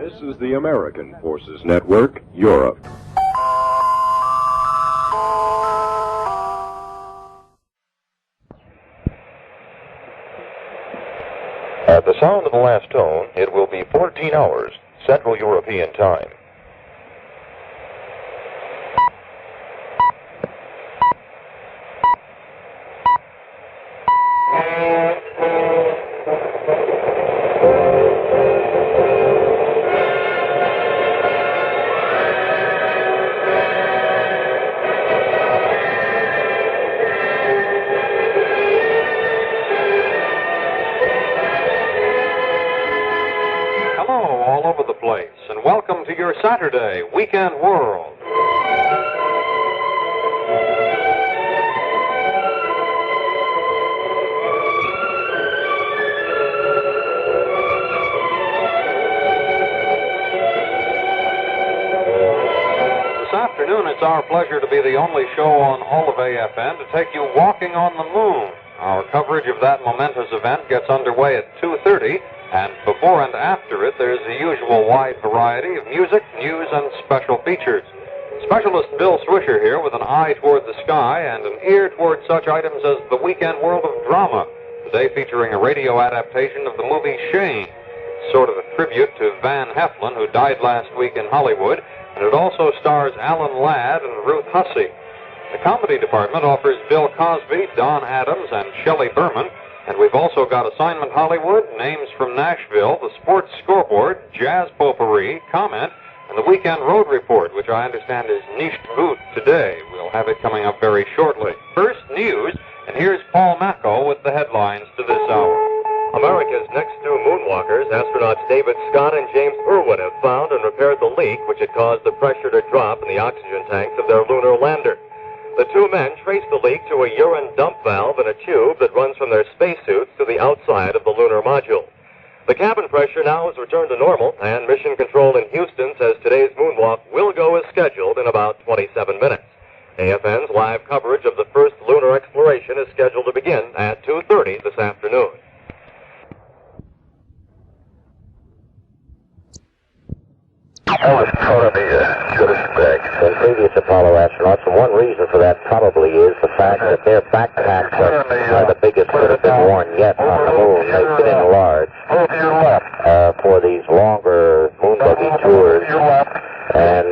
This is the American Forces Network, Europe. At the sound of the last tone, it will be 14 hours, Central European Time. All over the place, and welcome to your Saturday Weekend World. This afternoon, it's our pleasure to be the only show on all of AFN to take you walking on the moon. Our coverage of that momentous event gets underway at 2:30. And before and after it, there's the usual wide variety of music, news, and special features. Specialist Bill Swisher here with an eye toward the sky and an ear toward such items as the weekend world of drama, today featuring a radio adaptation of the movie Shane, sort of a tribute to Van Heflin, who died last week in Hollywood, and it also stars Alan Ladd and Ruth Hussey. The comedy department offers Bill Cosby, Don Adams, and Shelley Berman. And we've also got Assignment Hollywood, Names from Nashville, the Sports Scoreboard, Jazz Potpourri, Comment, and the Weekend Road Report, which I understand is niche boot today. We'll have it coming up very shortly. First, news, and here's Paul Macco with the headlines to this hour. America's next two moonwalkers, astronauts David Scott and James Irwin, have found and repaired the leak which had caused the pressure to drop in the oxygen tanks of their lunar lander. The two men traced the leak to a urine dump valve in a tube that runs from their spacesuits to the outside of the lunar module. The cabin pressure now has returned to normal, and Mission Control in Houston says today's moonwalk will go as scheduled in about 27 minutes. AFN's live coverage of the first lunar exploration is scheduled to begin at 2:30 this afternoon. Than previous Apollo astronauts, and one reason for that probably is the fact that their backpacks are the biggest that have been worn yet on the moon. They've been enlarged for these longer moon buggy tours, and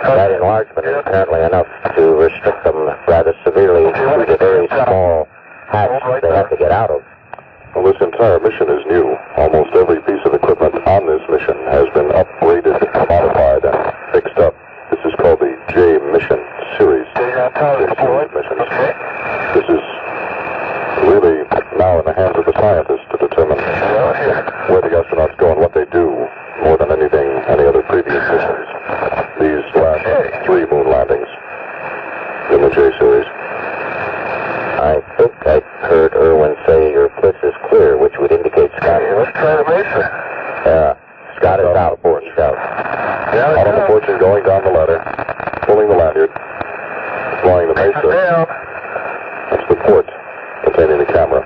that enlargement is apparently enough to restrict them rather severely to the very small hatch they have to get out of. Well, this entire mission is new. Almost every piece of equipment on this mission has been upgraded, modified, and fixed up. This is called the J mission series. Missions. This is really now in the hands of the scientists to determine where the astronauts go and what they do more than anything, any other previous missions. These last 3 moon landings in the J series. I think I heard Irwin say your bliss is clear, which would indicate Scott. Let's try the base. Scott is out. He's out. Out on the porch and going down the ladder, pulling the lanyard, flying the base. That's the port containing the camera.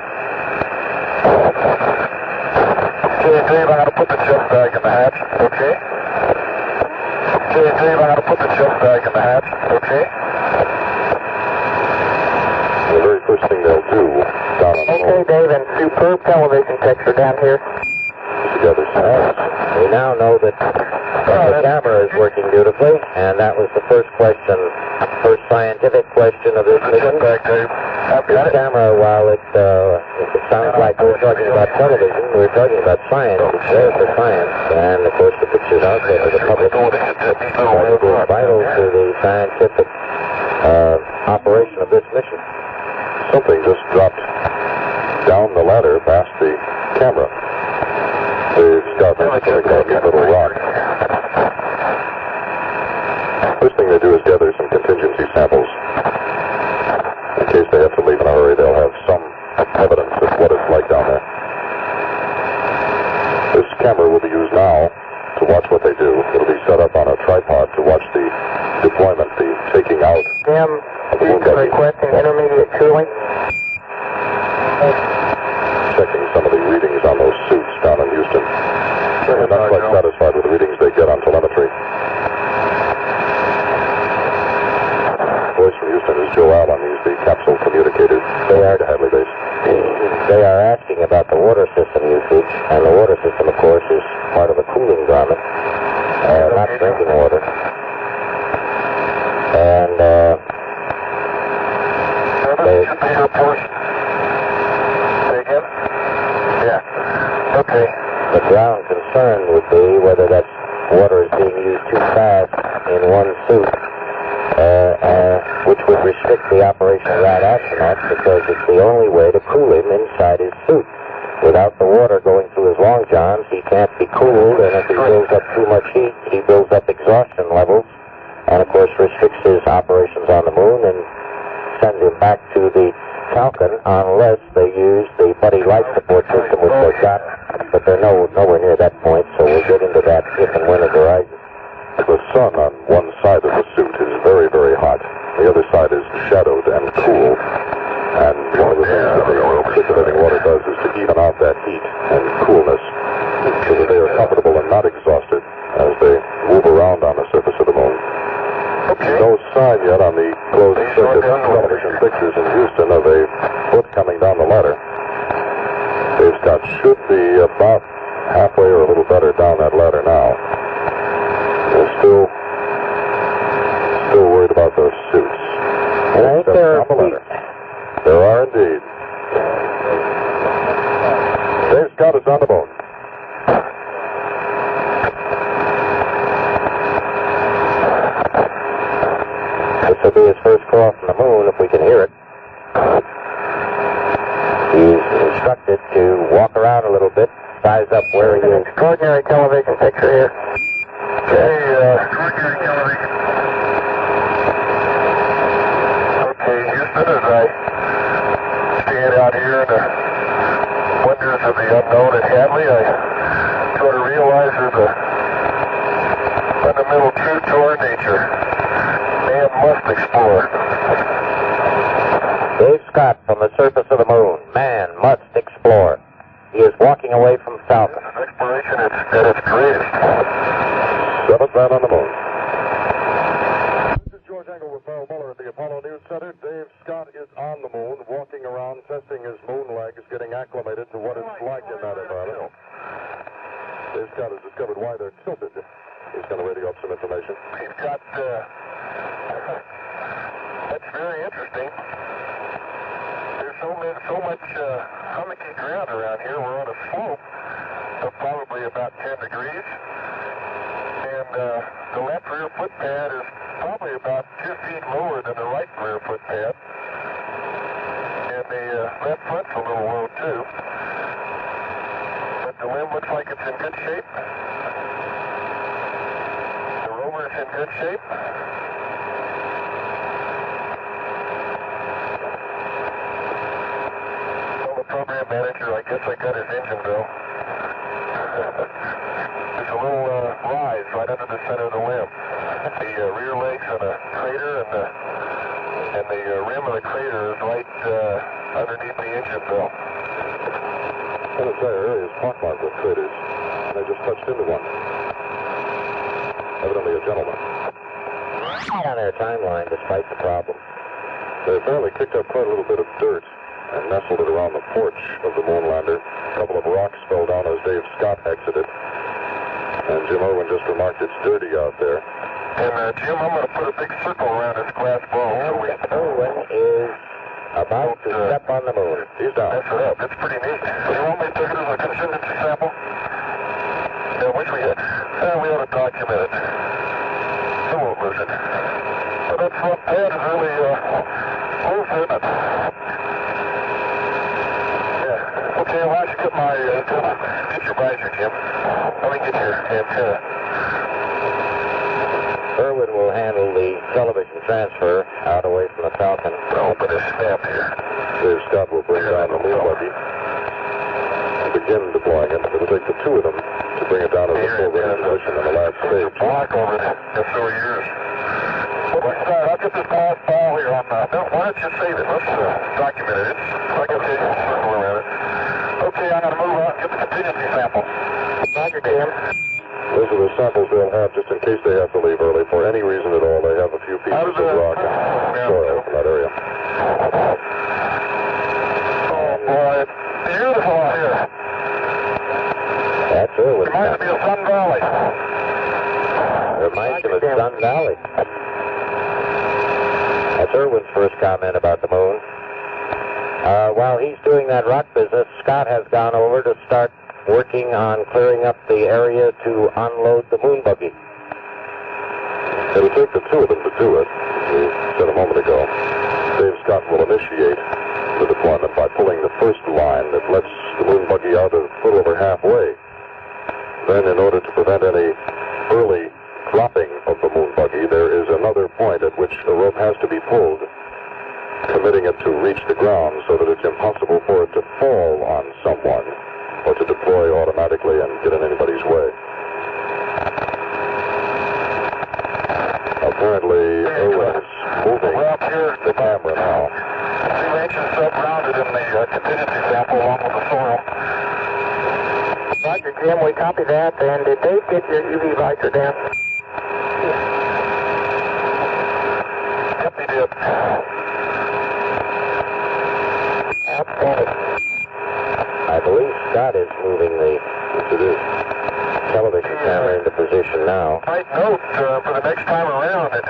Okay, Dave, I'm going to put the chest bag in the hatch. Okay. Okay, Dave, I'm going to put the chest bag in the hatch. Okay. The very first thing they'll do down on the Okay, Dave, and superb television picture down here. Together. We now know that the camera is working beautifully, and that was the first scientific question of this mission. This camera, while it sounds like we're talking about television, we're talking about science. It's there for science, and of course the pictures out there for the public. It's vital to the scientific operation of this mission. Something just dropped down the ladder past the camera. They've got a little rock. First thing they do is gather some contingency samples. In case they have to leave in a hurry, they'll have some evidence of what it's like down there. This camera will be used now to watch what they do. It'll be set up on a tripod to watch the deployment, the taking out of the moon buggy. Requesting intermediate cooling. Checking some of the readings on those suits down in Houston. They're not quite satisfied with the readings they get on telemetry. Voice from Houston is Joe Allen. He's the capsule communicator to Hadley Base. They are asking about the water system usage, and the water system, of course, is part of a cooling garment, not drinking water. And Okay. the ground concern would be whether that water is being used too fast in one suit, which would restrict the operation of that astronaut, because it's the only way to cool him inside his suit. Without the water going through his long johns, he can't be cooled, and if he builds up too much heat, he builds up exhaustion levels, and of course restricts his operations on the moon and sends him back to the Falcon unless they use the buddy life support system, which they've got, but they're nowhere near that point, so we'll get into that if and when it arises. The sun on one side of the suit is very, very hot. The other side is shadowed and cool. And one of the things that the circulating water does is to even out that heat and coolness so that they are comfortable and not exhausted as they move around on the surface of the moon. No sign yet on the closed circuit television pictures in Houston of a foot coming down the ladder. Dave Scott should be about halfway or a little better down that ladder now. They're still worried about those suits. And I think there are There are indeed. Dave Scott is on the moon. This will be his first call from the moon, if we can hear it. He's instructed to walk around a little bit, size up where he is. Extraordinary television picture here. Okay, Houston, as I stand out here in the wonders of the unknown at Hadley, I sort of realize there's a fundamental truth to our nature. Man must explore. Dave Scott from the surface of the moon. Man must explore. He is walking away from Falcon. Exploration at its greatest. Seventh man on the moon. This is George Engle with Merrill Mueller at the Apollo News Center. Dave Scott is on the moon, walking around, testing his moon legs, getting acclimated to what it's like in that environment. Dave Scott has discovered why they're tilted. He's going to radio up some information. He's got, that's very interesting. There's so much hummocky ground around here. We're on a slope of probably about 10 degrees. And the left rear foot pad is probably about 2 feet lower than the right rear foot pad. And the left front's a little low too. But the limb looks like it's in good shape. The rover's in good shape. Well, the program manager, I guess I got his engine bill. There's a little rise right under the center of the limb. The rear legs on a crater, and the rim of the crater is right underneath the engine bill. That entire area is pockmarked with craters, and they just touched into one. Evidently a gentleman. On their timeline, despite the problem. They apparently kicked up quite a little bit of dirt and nestled it around the porch of the moon lander. A couple of rocks fell down as Dave Scott exited. And Jim Irwin just remarked it's dirty out there. And Jim, I'm going to put a big circle around this glass ball. Irwin is about to step on the moon. He's down. Mess it up. It's pretty neat. You want me to take it as a contingency sample? Yeah, I wish we had. We ought to document it. I won't lose it. But that front pad is really loose, isn't it? Yeah. Okay, well, I should get my, get your visor, Jim. Let me get your antenna. Irwin will handle the television transfer out away from the Falcon. I'll open this snap here. Dave Scott will bring down the moon buggy and begin deploying it. It'll take the two of them to bring it down to the full range position on the last stage. Block over there. That's so yours. Let's start. I'll get this glass ball here on the... No, why don't you save it? Let's document it. I got a circle around it. Okay, I'm going to move on and get the contingency sample. Roger, Jim. Those are the samples they'll have just in case they have to leave early for any reason at all. They have a few pieces of rock and soil from that area. Oh boy, it's beautiful out here. That's Irwin's Reminds me of Sun Valley. Reminds him of Sun Valley. That's Irwin's first comment about the moon. While he's doing that rock business, Scott has gone over to start working on clearing up the area to unload the moon buggy. It'll take the two of them to do it, as we said a moment ago. Dave Scott will initiate the deployment by pulling the first line that lets the moon buggy out a little over halfway. Then, in order to prevent any early dropping of the moon buggy, there is another point at which the rope has to be pulled, permitting it to reach the ground so that it's impossible for it to fall on someone or to deploy automatically and get in anybody's way. Apparently, Irwin is moving the camera now. 2 inches sub-grounded in the contingency sample along with the soil. Roger, Jim, we copy that. And did Dave get your UV visor down? Yep, he did. Outstanding. I believe Scott is moving the television camera into position now. Might note for the next time around that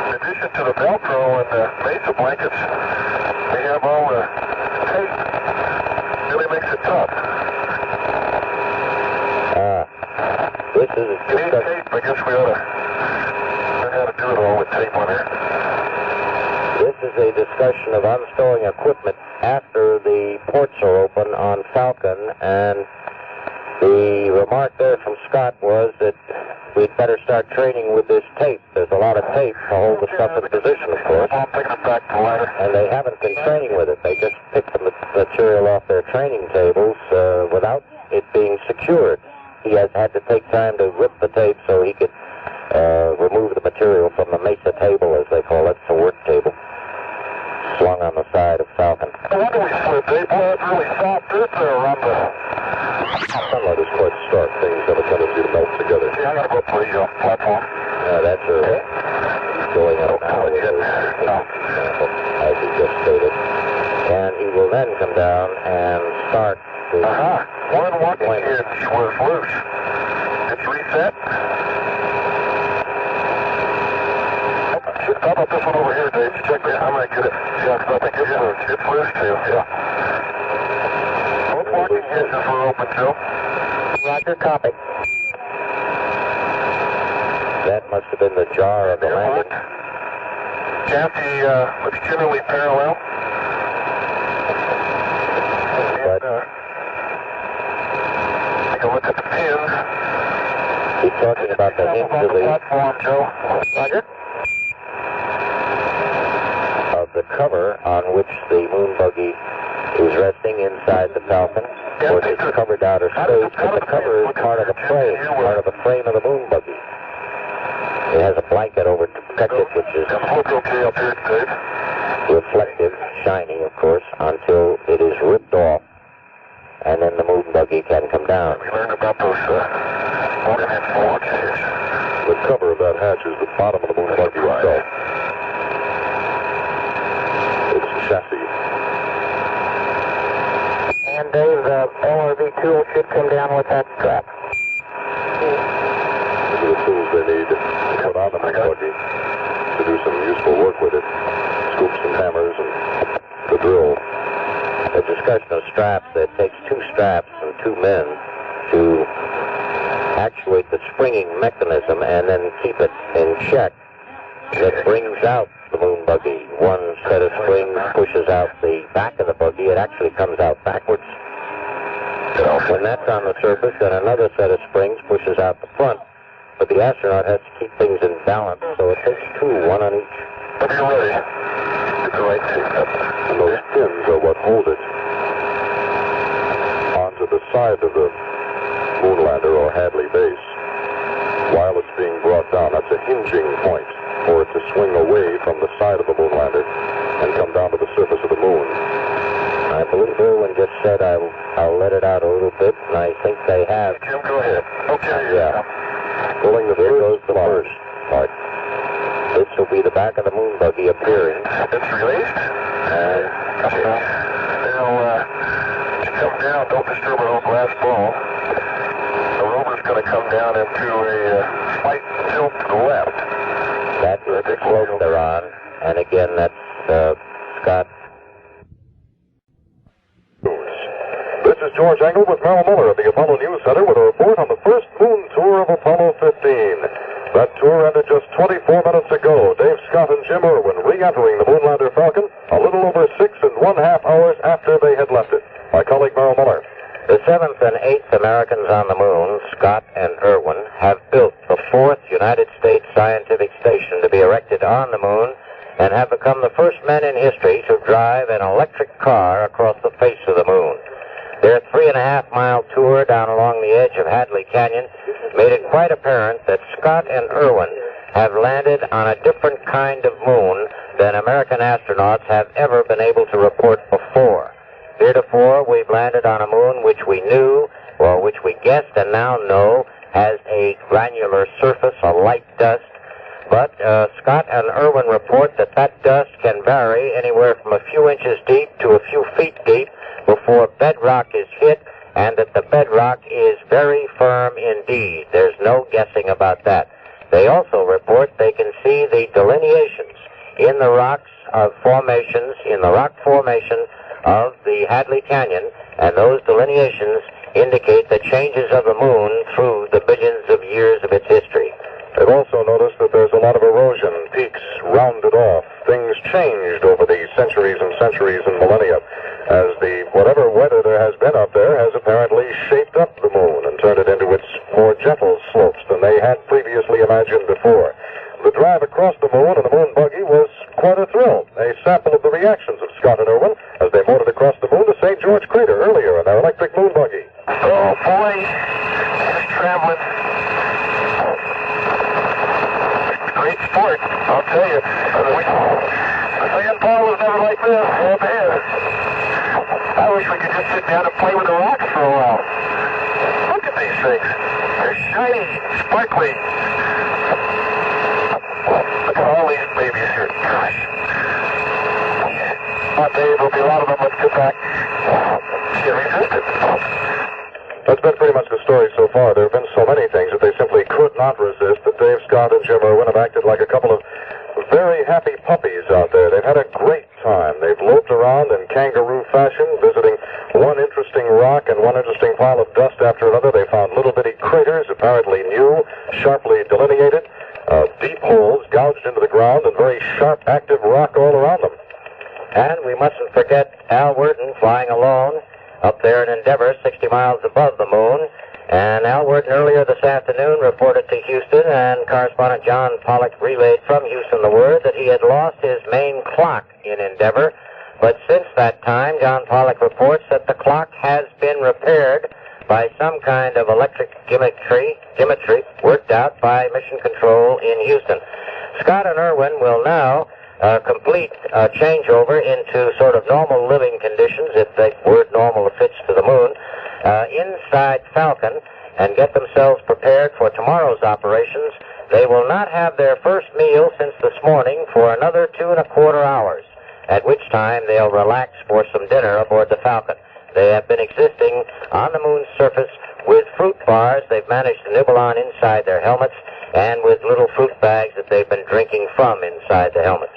in addition to the Velcro and the mesa blankets, we have all the tape. Really makes it tough. This is You need tape. I guess we ought to learn how to do it all with tape on here. This is a discussion of unstowing equipment after the ports are open on Falcon, and the remark there from Scott was that we'd better start training with this tape. There's a lot of tape to hold the stuff in position, of course. I'm taking it back to the ladder. And they haven't been training with it. They just picked the material off their training tables without it being secured. He has had to take time to rip the tape so he could remove the material from the mesa table, as they call it, the work table, slung on the side of Falcon. No wonder we slid. They had really soft dirt there around the... Sunlight is quite stark. Things have a tendency to melt together. Yeah, I gotta go up to the platform. That's going up now with his sample, as he just stated. And he will then come down and start the... One walking hinge was loose. It's reset. How about this one over here, Dave? Check this. I'm gonna get it. Yeah, because I think it's loose. It's loose too. Yeah. Both walking hinges were open, Joe. Roger, copy. That must have been the jar of the landing. Chassis looks generally parallel. But take a look at the pin. keep talking about the hinge of the... platform, Joe. Roger. of the cover on which the moon buggy is resting inside the Falcon. Of course, it's covered outer space, but the cover is part of the frame of the moon buggy. It has a blanket over to protect it, which is Okay up here, Dave. reflective, shiny, of course, until it is ripped off, and then the moon buggy can come down. We learned about those walking hinge hinges. The cover of that hatch is the bottom of the moon buggy itself. Its chassis. And Dave, the LRV tool should come down with that strap. These are the tools they need to put on the moon buggy to do some useful work with it. Scoops and hammers and the drill. The discussion of straps, it takes 2 straps and 2 men to actuate the springing mechanism and then keep it in check. That brings out the moon buggy. One set of springs pushes out the back of the buggy. It actually comes out backwards. When that's on the surface, then another set of springs pushes out the front. But the astronaut has to keep things in balance, so it takes 2, one on each. But you're ready. Get the right shape up. And those pins are what hold it onto the side of the moonlander or Hadley base. While it's being brought down, that's a hinging point for it to swing away from the side of the moonlander and come down to the surface of the moon. I believe Irwin just said I'll let it out a little bit, and I think they have. Jim, go ahead. Okay. Yeah. Pulling the Here goes the flight. first part. This will be the back of the moon buggy appearing. It's released. And Now, come down, don't disturb our old glass ball. The rover's going to come down into a slight tilt to the left. that is the slope they're on. And again, that's Scott. This is George Engle with Merrill Mueller at the Apollo News Center with a report on the first moon tour of Apollo 15. That tour ended just 24 minutes ago. Dave Scott and Jim Irwin re-entering the Moonlander Falcon a little over 6.5 hours after they had left it. My colleague Merrill Mueller. The 7th and 8th Americans on the moon, Scott and Irwin, have built the 4th United States scientific station to be erected on the moon and have become the first men in history to drive an electric car across the face of the moon. Their 3.5-mile tour down along the edge of Hadley Canyon made it quite apparent that Scott and Irwin have landed on a different kind of moon than American astronauts have ever been able to report before. Heretofore, we've landed on a moon which we knew, or which we guessed and now know, has a granular surface, a light dust. But Scott and Irwin report that that dust can vary anywhere from a few inches deep to a few feet deep before bedrock is hit, and that the bedrock is very firm indeed. There's no guessing about that. They also report they can see the delineations in the rocks of formations, in the rock formation of the Hadley Canyon, and those delineations indicate the changes of the moon through the billions of years of its history. They've also noticed that there's a lot of erosion, peaks rounded off. Things changed over the centuries and centuries and millennia, as the whatever weather there has been up there has apparently shaped up the moon and turned it into its more gentle slopes than they had previously imagined before. The drive across the moon in the moon buggy was quite a thrill. A sample of the reactions of Scott and Irwin as they motored across the moon to St. George Crater earlier in their electric moon buggy. Oh boy, it's traveling. Great sport, I'll tell you. The sand ball was never like this. Oh man. I wish we could just sit down and play with the rocks for a while. Look at these things. They're shiny, sparkly. Look at all these babies here. Gosh. I'll tell you, there'll be a lot of them. Let's get back. Can't resist it. That's been pretty much the story so far. There have been so many things that they simply could not resist that Dave Scott and Jim Irwin have acted like a couple of very happy puppies out there. They've had a great time. They've loped around in kangaroo fashion, visiting one interesting rock and one interesting pile of dust after another. They found little bitty craters, apparently new, sharply delineated, deep holes gouged into the ground, and very sharp, active rock all around them. And we mustn't forget Al Worden flying alone up there in Endeavour, 60 miles above the moon. And Al Worden earlier this afternoon reported to Houston, and correspondent John Pollock relayed from Houston the word that he had lost his main clock in Endeavour. But since that time, John Pollock reports that the clock has been repaired by some kind of electric geometry worked out by Mission Control in Houston. Scott and Irwin will now complete changeover into sort of normal living conditions, if the word normal fits to the moon, inside Falcon, and get themselves prepared for tomorrow's operations. They will not have their first meal since this morning for another 2.25 hours, at which time they'll relax for some dinner aboard the Falcon. They have been existing on the moon's surface with fruit bars they've managed to nibble on inside their helmets, and with little fruit bags that they've been drinking from inside the helmets.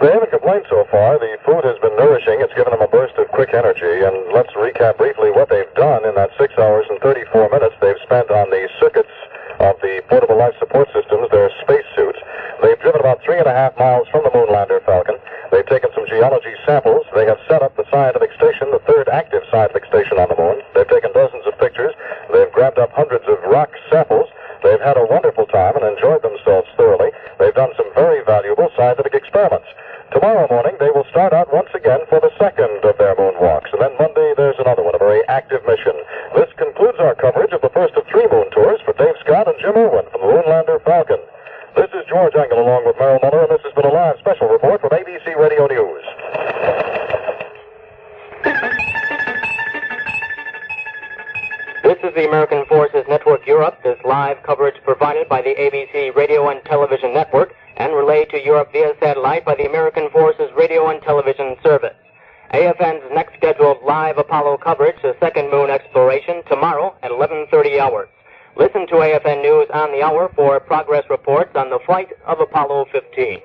They haven't complained so far. The food has been nourishing. It's given them a burst of quick energy. And let's recap briefly what they've done in that 6 hours and 34 minutes they've spent on the circuits of the portable life support systems, their spacesuits. They've driven about 3.5 miles from the Moonlander Falcon. They've taken some geology samples. They have set up the scientific station, the third active scientific station on the moon. They've taken dozens of pictures. They've grabbed up hundreds of rock samples. They've had a wonderful time and enjoyed themselves thoroughly. They've done some very valuable scientific experiments. Tomorrow morning, they will start out once again for the second of their moonwalks. And then Monday, there's another one, a very active mission. This concludes our coverage of the first of 3 moon tours for Dave Scott and Jim Irwin from the Moonlander Falcon. This is George Engle along with Merrill Mueller, and this has been a live special report from ABC Radio News. This is the American Forces Network Europe. This live coverage provided by the ABC radio and television network and relayed to Europe via satellite by the American Forces Radio and Television Service. AFN's next scheduled live Apollo coverage, the second moon exploration, tomorrow at 11:30 hours. Listen to AFN News on the Hour for progress reports on the flight of Apollo 15.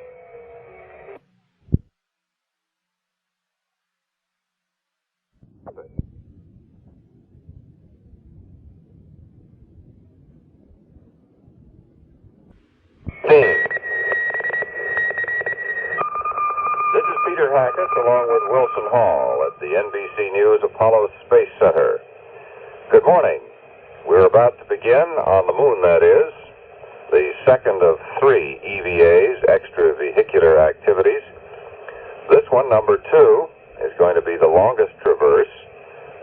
This is Peter Hackett along with Wilson Hall at the NBC News Apollo Space Center. Good morning. We're about to begin, on the moon that is, the second of 3 EVAs, extravehicular activities. This one, number 2, is going to be the longest traverse,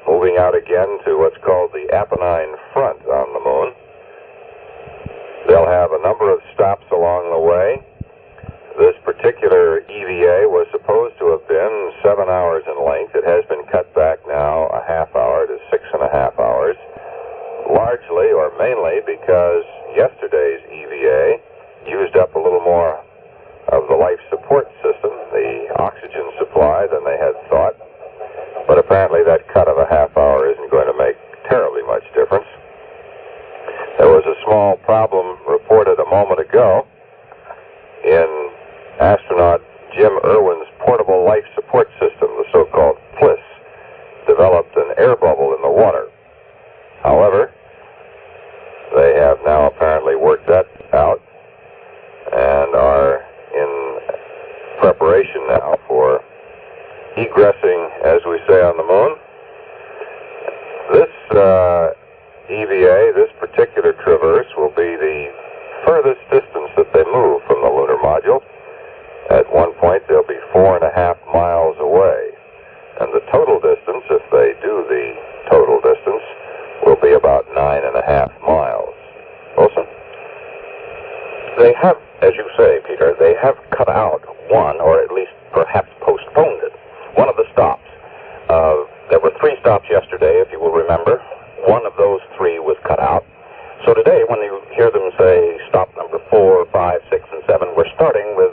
moving out again to what's called the Apennine front on the moon. They'll have a number of stops along the way. This particular EVA was supposed to have been 7 hours in length. It has been cut back now a half hour to 6.5 hours, largely or mainly because yesterday's EVA used up a little more of the life support system, the oxygen supply, than they had thought. But apparently that cut of a half hour isn't going to make terribly much difference. There was a small problem reported a moment ago in astronaut Jim Irwin's portable life support system, the so-called PLIS, developed an air bubble in the water. However, they have now apparently worked that out and are in preparation now for egressing, as we say on the moon. This EVA, this particular traverse, will be the furthest distance that they move from the lunar module. At one point, they'll be 4.5 miles away. And the total distance, if they do the total distance, will be about 9.5 miles. Wilson? They have, as you say, Peter, they have cut out one, or at least perhaps postponed it, one of the stops. There were 3 stops yesterday, if you will remember. One of those 3 was cut out. So today, when you hear them say stop number 4, 5, 6, and 7, we're starting with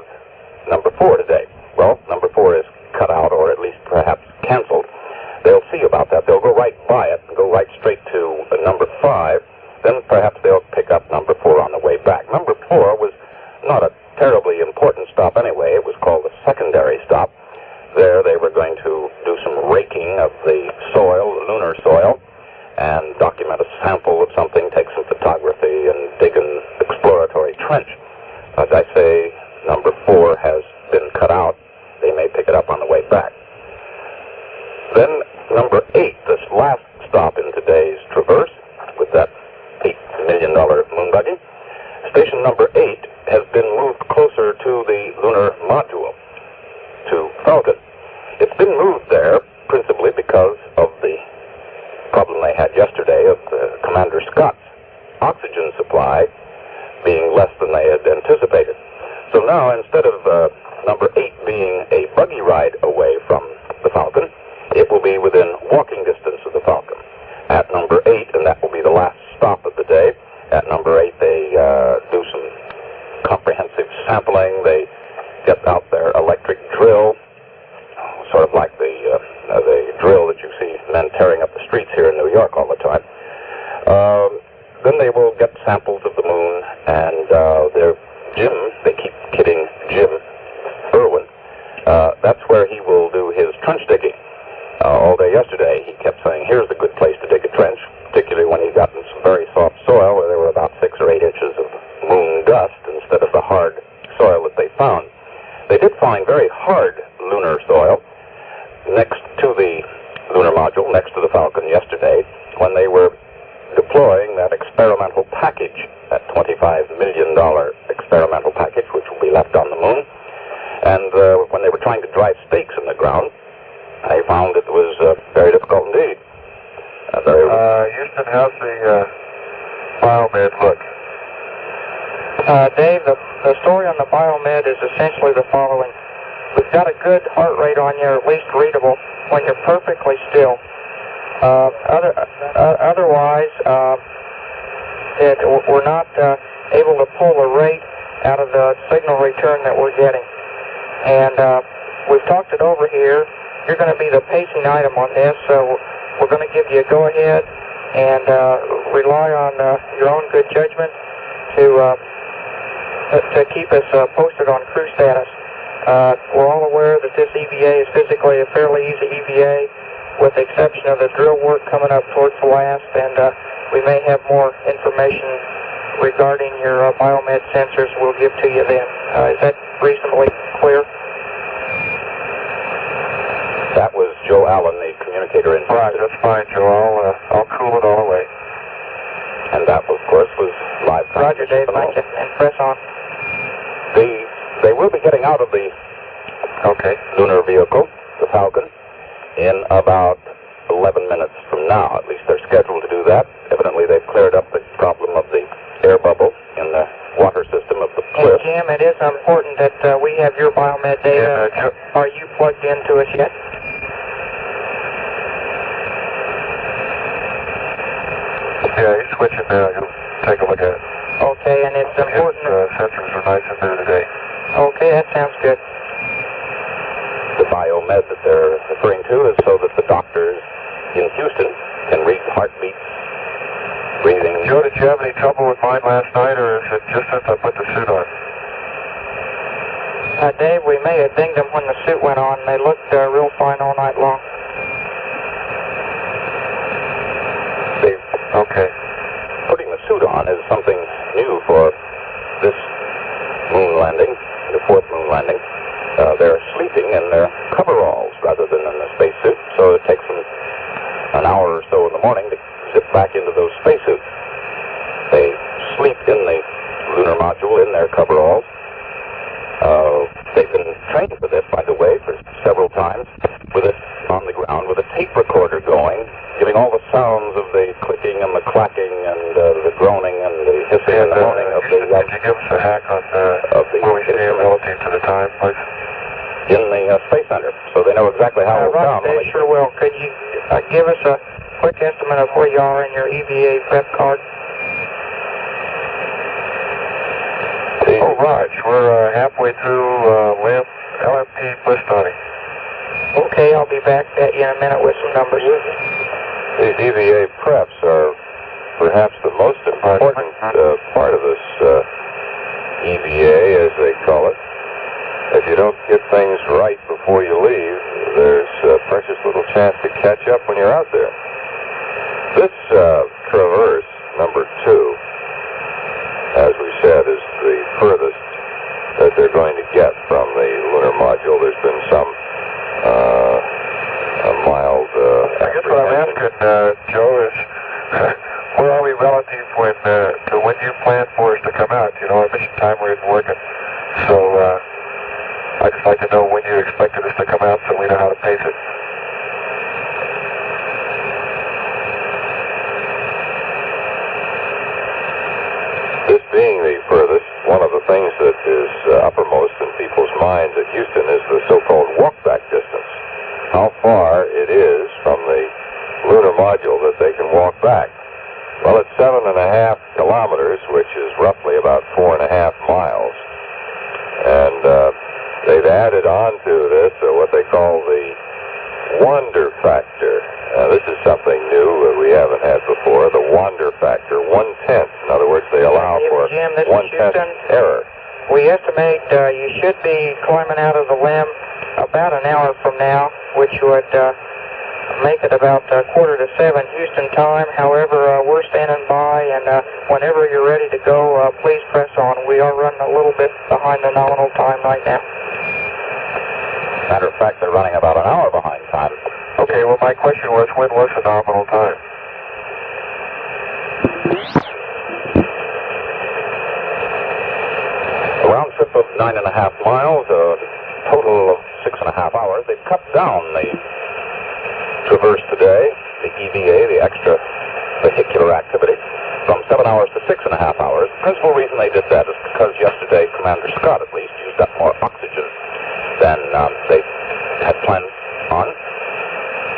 number 4 today. Well, number 4 is cut out, or at least perhaps canceled. They'll see about that. They'll go right by it and go right straight to number 5. Then perhaps they'll pick up number 4 on the way back. Number 4 was not a terribly important stop anyway. It was called a secondary stop. There they were going to do some raking of the soil, the lunar soil, and document a sample of something, take some photography, and dig an exploratory trench. As I say, number 4 has been cut out. They may pick it up on the way back. Then number 8, this last stop in today's traverse, with that $8 million moon buggy, station number 8 has been moved closer to the lunar module, to Falcon. It's been moved there principally because of the problem they had yesterday of Commander Scott's oxygen supply being less than they had anticipated. So now, instead of number 8 being a buggy ride away from the Falcon, it will be within walking distance of the Falcon. At number 8, and that will be the last stop of the day, at number 8 they do some comprehensive sampling. They get out their electric drill, sort of like the drill that you see men tearing up the streets here in New York all the time. Then they will get samples of the moon, and their Jim, they keep kidding Jim Irwin, that's where he will do his trench digging. All day yesterday he kept saying, here's a good place to dig a trench, particularly when he got in some very soft soil where there were about 6 or 8 inches of moon dust instead of the hard soil that they found. They did find very hard lunar soil next to the lunar module, next to the Falcon yesterday, when they were deploying that experimental package, that $25 million experimental package, which will be left on the moon. And when they were trying to drive stakes in the ground, they found it was very difficult indeed. Houston, how's the biomed look? Dave, the story on the biomed is essentially the following. We've got a good heart rate on you, at least readable, when you're perfectly still. Otherwise, we're not able to pull the rate out of the signal return that we're getting. And we've talked it over here. You're going to be the pacing item on this, so we're going to give you a go-ahead and rely on your own good judgment to keep us posted on crew status. We're all aware that this EVA is physically a fairly easy EVA, with the exception of the drill work coming up towards the last, and we may have more information regarding your biomed sensors we'll give to you then. Is that reasonably clear? That was Joe Allen, the communicator in. Right, that's fine, Joe. I'll cool it all away. And that, of course, was live. Roger, Dave. Thank you. And press on. They will be getting out of the lunar vehicle, the Falcon, in about 11 minutes from now. At least they're scheduled to do that. Evidently, they've cleared up the problem of the air bubble in the water system of the cliff. And Jim, it is important that we have your biomed data. Are you plugged into us yet? Yeah, he's switching now. You'll take a look at it. Okay, and it's important. His sensors are nice and new today. Okay, that sounds good. The biomed that they're referring to is so that the doctors in Houston can read heartbeats, breathing. Joe, did you have any trouble with mine last night, or is it just since I put the suit on? Dave, we may have dinged them when the suit went on. They looked real fine all night long. Okay. Putting the suit on is something new for this moon landing, the fourth moon landing. They're sleeping in their coveralls rather than in the spacesuit, so it takes them an hour or so in the morning to zip back into those spacesuits. They sleep in the lunar module in their coveralls. They've been trained for this, by the way, for several times, with it on the ground, with a tape recorder going, giving all the sounds of the clicking and the clacking and the groaning and the hissing and the moaning of the... Could you give us a hack on where we stand relative to the time, please? In the Space Center, so they know exactly how it will come. They sure will. Could you give us a quick estimate of where you are in your EVA prep card? Oh, right. We're halfway through LMP Blistoni. Okay, I'll be back at you in a minute with some numbers. These EVA preps are perhaps the most important part of this EVA, as they call it. If you don't get things right before you leave, there's a precious little chance to catch up when you're out there. This traverse, number 2, as we said, is the furthest that they're going to get from the lunar module. There's been some mild I guess what I'm asking, Joe, is where are we relative to when you plan for us to come out? You know, our mission time we're working. So I'd just like to know when you expected us to come out so we know how to pace it. This being the furthest, one of the things that is uppermost in people's minds at Houston is the so-called walk-back distance. How far it is from the lunar module that they can walk back. Well, it's 7.5 kilometers, which is roughly about 4.5 miles. And they've added on to this what they call the wander factor. This is something new that we haven't had before, the wander factor, 1/10. In other words, they allow for 1/10 error. We estimate you should be climbing out of the limb about an hour from now, which would make it about 6:45 Houston time. However, we're standing by, and whenever you're ready to go, please press on. We are running a little bit behind the nominal time right now. Matter of fact, they're running about an hour behind time. Okay, well, my question was, when was the nominal time? A round trip of 9.5 miles, a total of 6.5 hours. They've cut down the traverse today, the EVA, the extra vehicular activity, from 7 hours to 6.5 hours. The principal reason they did that is because yesterday Commander Scott, at least, used up more oxygen than they had planned on.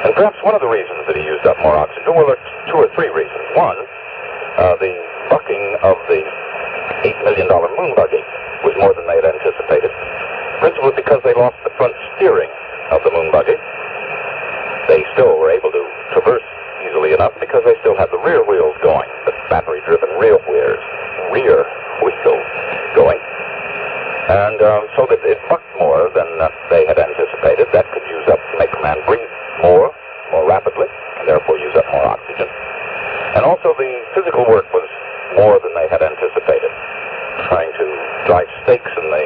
And perhaps one of the reasons that he used up more oxygen, well, there are 2 or 3 reasons. One, the bucking of the And so that it bucked more than they had anticipated. That could make the man breathe more rapidly, and therefore use up more oxygen. And also the physical work was more than they had anticipated, trying to drive stakes in the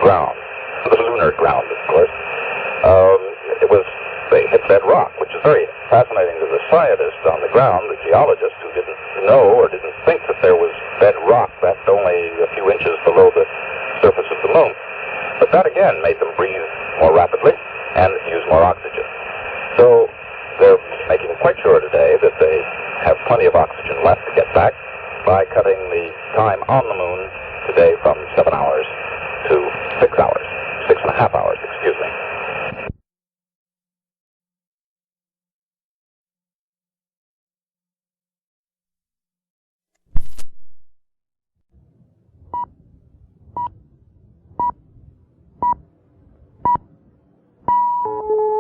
ground, the lunar ground, of course. They hit bedrock, which is very fascinating to the scientist on the ground, the geologist, who didn't know or didn't think that there was bedrock that's only a few inches below the surface of the moon. But that again made them breathe more rapidly and use more oxygen. So they're making quite sure today that they have plenty of oxygen left to get back by cutting the time on the moon today from 7 hours to 6 hours, 6.5 hours, excuse me.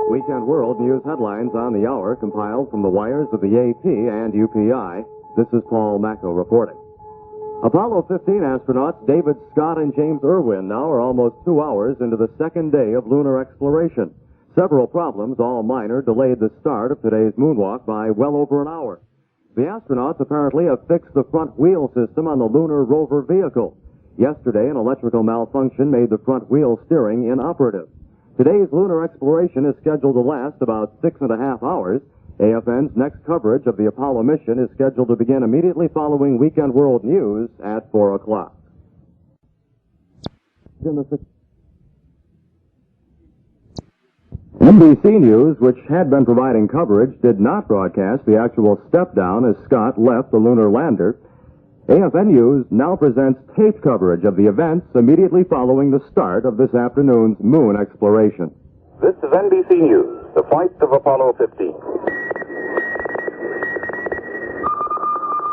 Weekend World News headlines on the hour compiled from the wires of the AP and UPI. This is Paul Macco reporting. Apollo 15 astronauts David Scott and James Irwin now are almost 2 hours into the second day of lunar exploration. Several problems, all minor, delayed the start of today's moonwalk by well over an hour. The astronauts apparently have fixed the front wheel system on the lunar rover vehicle. Yesterday, an electrical malfunction made the front wheel steering inoperative. Today's lunar exploration is scheduled to last about 6.5 hours. AFN's next coverage of the Apollo mission is scheduled to begin immediately following Weekend World News at 4 o'clock. NBC News, which had been providing coverage, did not broadcast the actual step-down as Scott left the lunar lander. AFN News now presents taped coverage of the events immediately following the start of this afternoon's moon exploration. This is NBC News, the flight of Apollo 15.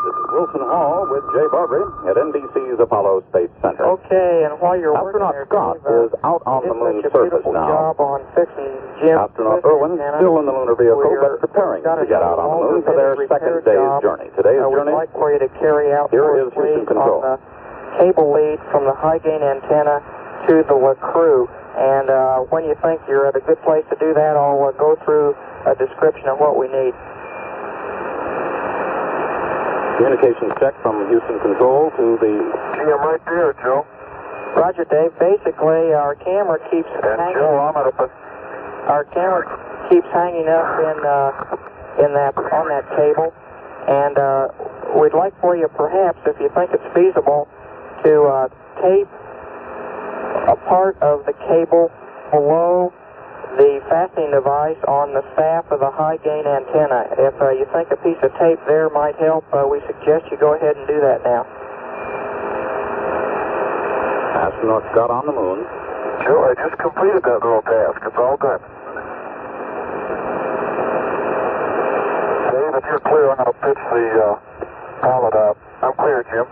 This is Wilson Hall with Jay Barbary at NBC's Apollo Space Center. Okay, and while you're Astronaut working Scott there, is out on the moon's did such a surface beautiful now. job on fixing Jim's Astronaut Irwin still in the lunar vehicle, but preparing to get out on the moon for their second day's journey. Today's journey, we'd like for you to carry out here is Houston Control. on the cable lead from the high gain antenna to the LaCrue. And when you think you're at a good place to do that, I'll go through a description of what we need. Communications check from Houston Control to the... I'm right there, Joe. Roger, Dave. Basically, our camera keeps hanging. Joe, I'm at a... Our camera keeps hanging up on that cable, and we'd like for you, perhaps, if you think it's feasible, to tape a part of the cable below the fastening device on the staff of the high gain antenna. If you think a piece of tape there might help, we suggest you go ahead and do that now. Astronauts got on the moon. Joe, I just completed that little task. It's all done. Dave, if you're clear, I'm going to pitch the pilot out. I'm clear, Jim.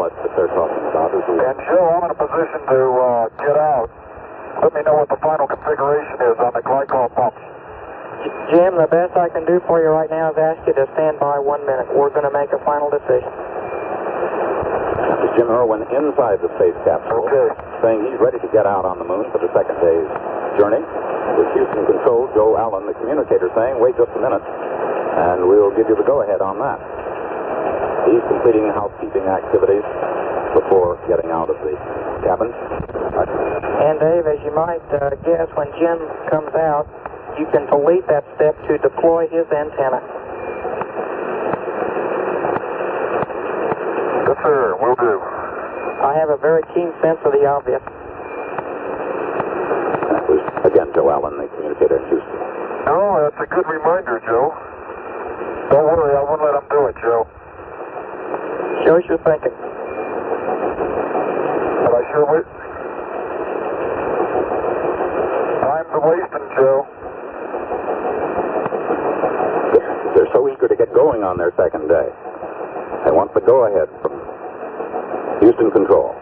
That they're talking about is And Joe, I'm in a position to get out. Let me know what the final configuration is on the glycol pumps. Jim, the best I can do for you right now is ask you to stand by 1 minute. We're going to make a final decision. This is Jim Irwin inside the space capsule, saying he's ready to get out on the moon for the second day's journey. With Houston Control, Joe Allen, the communicator, saying, wait just a minute, and we'll give you the go-ahead on that. He's completing housekeeping activities before getting out of the cabin. And Dave, as you might guess, when Jim comes out, you can delete that step to deploy his antenna. Yes, sir, will do. I have a very keen sense of the obvious. That was, again, Joe Allen, the communicator in Houston. No, that's a good reminder, Joe. Don't worry, I won't let him do it, Joe. Shows you're thinking. But I sure will. Time's a-wasting, Joe. They're so eager to get going on their second day. They want the go-ahead from Houston Control.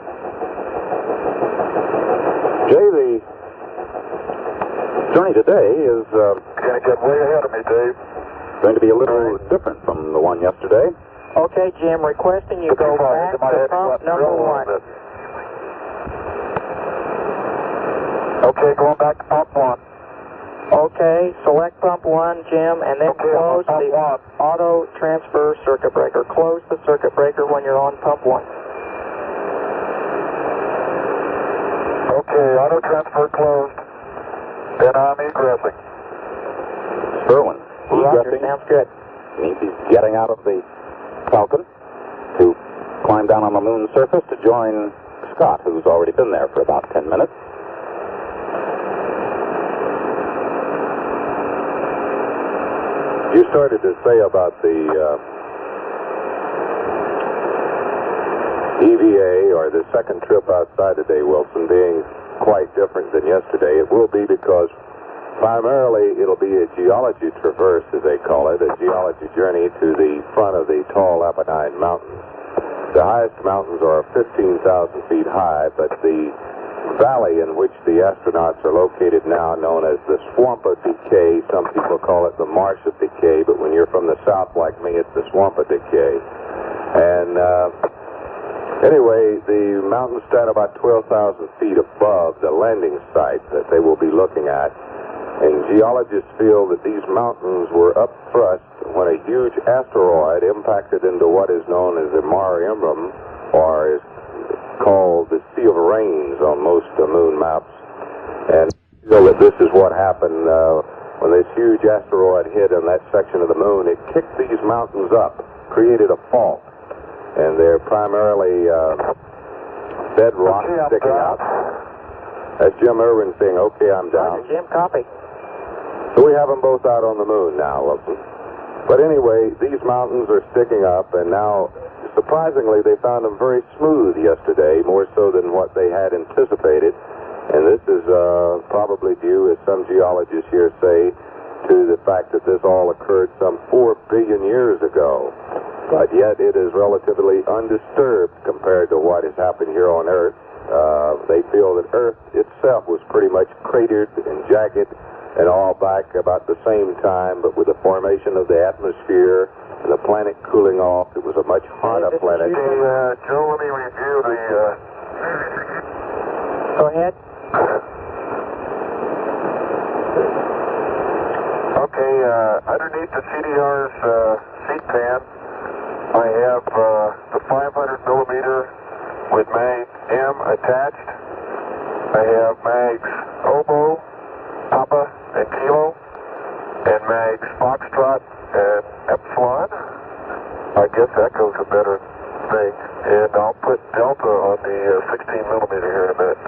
Jay, the journey today is... You're going to get way ahead of me, Dave. Going to be a little different from the one yesterday. Okay, Jim, requesting you go back to pump number 1. Okay, going back to pump 1. Okay, select pump 1, Jim, and then close the auto transfer circuit breaker. Close the circuit breaker when you're on pump 1. Okay, auto transfer closed. Then I'm egressing. Irwin, Roger, egressing. sounds good. Means he's getting out of the Falcon to climb down on the moon's surface to join Scott, who's already been there for about 10 minutes. You started to say about the EVA, or the second trip outside today, Wilson, being quite different than yesterday. It will be because primarily it'll be a geology traverse, as they call it, a geology journey to the front of the tall Apennine Mountains. The highest mountains are 15,000 feet high, but the valley in which the astronauts are located now, known as the Swamp of Decay, some people call it the Marsh of Decay, but when you're from the south like me, it's the Swamp of Decay. And anyway, the mountains stand about 12,000 feet above the landing site that they will be looking at. And geologists feel that these mountains were upthrust when a huge asteroid impacted into what is known as the Mare Imbrium, or is called the Sea of Rains on most moon maps. And feel that this is what happened when this huge asteroid hit in that section of the moon. It kicked these mountains up, created a fault, and they're primarily bedrock sticking out. That's Jim Irwin saying, okay, I'm down. Roger, Jim, copy. So we have them both out on the moon now, Wilson. But anyway, these mountains are sticking up, and now, surprisingly, they found them very smooth yesterday, more so than what they had anticipated. And this is probably due, as some geologists here say, to the fact that this all occurred some 4 billion years ago. But yet it is relatively undisturbed compared to what has happened here on Earth. They feel that Earth itself was pretty much cratered and jagged and all back about the same time, but with the formation of the atmosphere and the planet cooling off, it was a much harder planet. Joe, let me review the... Go ahead. Okay, underneath the CDR's seat pan, I have the 500 millimeter with mag M attached. I have mags Oboe, Papa, and Kilo, and mags Foxtrot and Epsilon. I guess that goes a better thing. And I'll put Delta on the 16 millimeter here in a minute.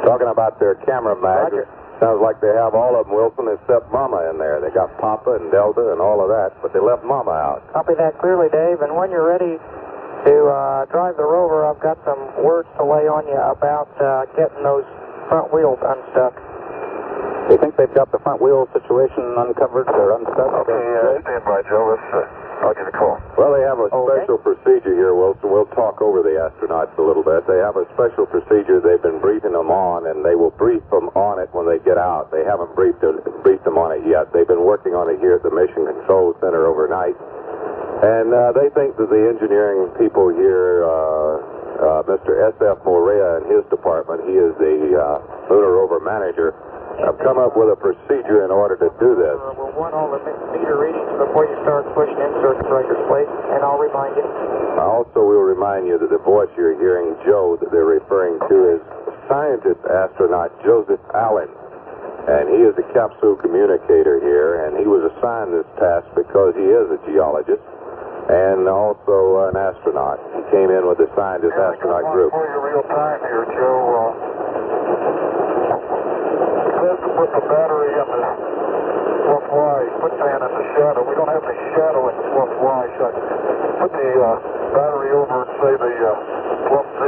Talking about their camera mags, sounds like they have all of them, Wilson, except Mama in there. They got Papa and Delta and all of that, but they left Mama out. Copy that clearly, Dave. And when you're ready to drive the rover, I've got some words to lay on you about getting those front wheels unstuck. They think they've got the front wheel situation uncovered or unstuck? Okay, stand by, Joe. I'll give a call. Well, they have a special procedure here, Wilson. We'll talk over the astronauts a little bit. They have a special procedure they've been briefing them on, and they will brief them on it when they get out. They haven't briefed them on it yet. They've been working on it here at the Mission Control Center overnight. And they think that the engineering people here, Mr. S.F. Morea and his department, he is the lunar rover manager, have come up with a procedure in order to do this. We'll want all the meter readings before you start pushing in circuit breakers, please, and I'll remind you. I also will remind you that the voice you're hearing, Joe, that they're referring to is scientist astronaut Joseph Allen. And he is a capsule communicator here, and he was assigned this task because he is a geologist and also an astronaut. He came in with the scientist astronaut group. For your real time here, Joe. Put the battery in the fluff Y. Put that in the shadow. We don't have any shadow in fluff Y. So put the battery over and say the fluff Z.